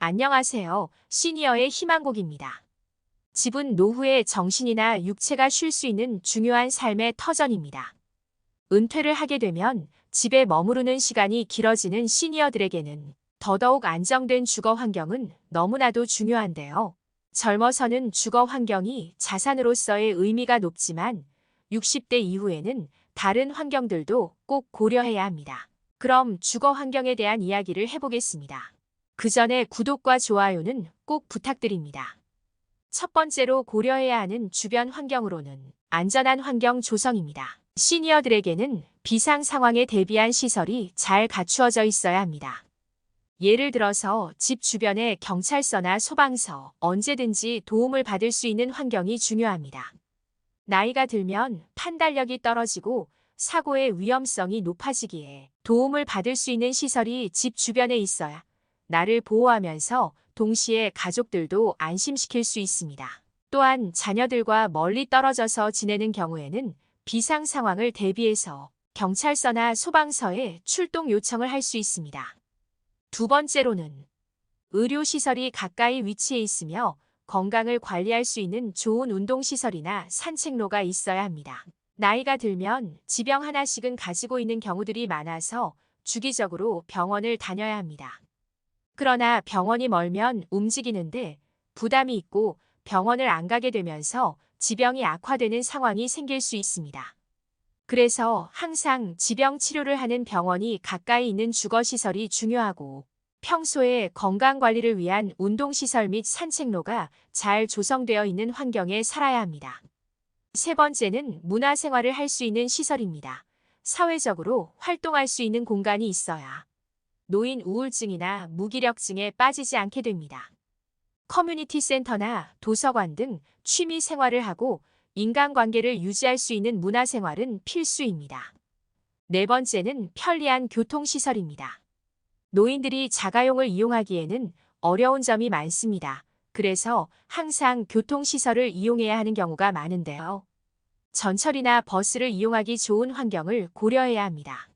안녕하세요. 시니어의 희망곡입니다. 집은 노후에 정신이나 육체가 쉴 수 있는 중요한 삶의 터전입니다. 은퇴를 하게 되면 집에 머무르는 시간이 길어지는 시니어들에게는 더더욱 안정된 주거 환경은 너무나도 중요한데요. 젊어서는 주거 환경이 자산으로서의 의미가 높지만 60대 이후에는 다른 환경들도 꼭 고려해야 합니다. 그럼 주거 환경에 대한 이야기를 해보겠습니다. 그 전에 구독과 좋아요는 꼭 부탁드립니다. 첫 번째로 고려해야 하는 주변 환경으로는 안전한 환경 조성입니다. 시니어들에게는 비상 상황에 대비한 시설이 잘 갖추어져 있어야 합니다. 예를 들어서 집 주변에 경찰서나 소방서, 언제든지 도움을 받을 수 있는 환경이 중요합니다. 나이가 들면 판단력이 떨어지고 사고의 위험성이 높아지기에 도움을 받을 수 있는 시설이 집 주변에 있어야 나를 보호하면서 동시에 가족들도 안심시킬 수 있습니다. 또한 자녀들과 멀리 떨어져서 지내는 경우에는 비상 상황을 대비해서 경찰서나 소방서에 출동 요청을 할 수 있습니다. 두 번째로는 의료시설이 가까이 위치해 있으며 건강을 관리할 수 있는 좋은 운동시설이나 산책로가 있어야 합니다. 나이가 들면 지병 하나씩은 가지고 있는 경우들이 많아서 주기적으로 병원을 다녀야 합니다. 그러나 병원이 멀면 움직이는데 부담이 있고 병원을 안 가게 되면서 지병이 악화되는 상황이 생길 수 있습니다. 그래서 항상 지병 치료를 하는 병원이 가까이 있는 주거시설이 중요하고 평소에 건강관리를 위한 운동시설 및 산책로가 잘 조성되어 있는 환경에 살아야 합니다. 세 번째는 문화생활을 할 수 있는 시설입니다. 사회적으로 활동할 수 있는 공간이 있어야 노인 우울증이나 무기력증에 빠지지 않게 됩니다. 커뮤니티 센터나 도서관 등 취미 생활을 하고 인간관계를 유지할 수 있는 문화생활은 필수입니다. 네 번째는 편리한 교통시설입니다. 노인들이 자가용을 이용하기에는 어려운 점이 많습니다. 그래서 항상 교통시설을 이용해야 하는 경우가 많은데요. 전철이나 버스를 이용하기 좋은 환경을 고려해야 합니다.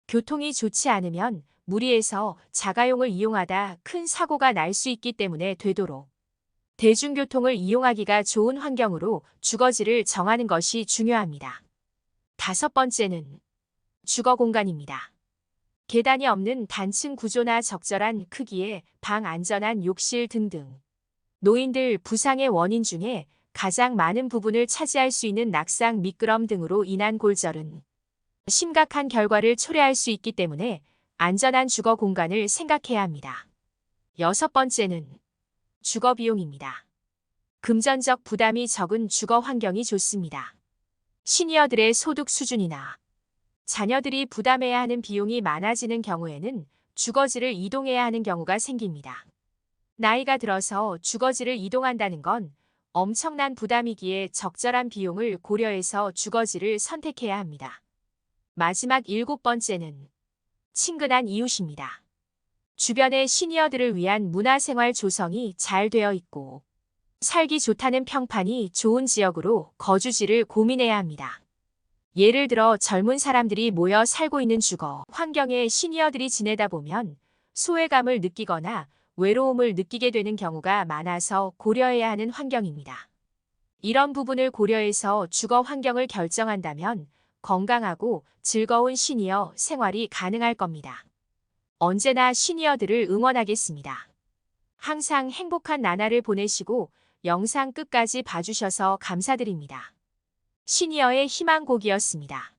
교통이 좋지 않으면 무리해서 자가용을 이용하다 큰 사고가 날 수 있기 때문에 되도록 대중교통을 이용하기가 좋은 환경으로 주거지를 정하는 것이 중요합니다. 다섯 번째는 주거 공간입니다. 계단이 없는 단층 구조나 적절한 크기의 방, 안전한 욕실 등등. 노인들 부상의 원인 중에 가장 많은 부분을 차지할 수 있는 낙상, 미끄럼 등으로 인한 골절은 심각한 결과를 초래할 수 있기 때문에 안전한 주거 공간을 생각해야 합니다. 여섯 번째는 주거 비용입니다. 금전적 부담이 적은 주거 환경이 좋습니다. 시니어들의 소득 수준이나 자녀들이 부담해야 하는 비용이 많아지는 경우에는 주거지를 이동해야 하는 경우가 생깁니다. 나이가 들어서 주거지를 이동한다는 건 엄청난 부담이기에 적절한 비용을 고려해서 주거지를 선택해야 합니다. 마지막 일곱 번째는 친근한 이웃입니다. 주변의 시니어들을 위한 문화생활 조성이 잘 되어 있고 살기 좋다는 평판이 좋은 지역으로 거주지를 고민해야 합니다. 예를 들어 젊은 사람들이 모여 살고 있는 주거 환경에 시니어들이 지내다 보면 소외감을 느끼거나 외로움을 느끼게 되는 경우가 많아서 고려해야 하는 환경입니다. 이런 부분을 고려해서 주거 환경을 결정한다면 건강하고 즐거운 시니어 생활이 가능할 겁니다. 언제나 시니어들을 응원하겠습니다. 항상 행복한 나날을 보내시고 영상 끝까지 봐주셔서 감사드립니다. 시니어의 희망곡이었습니다.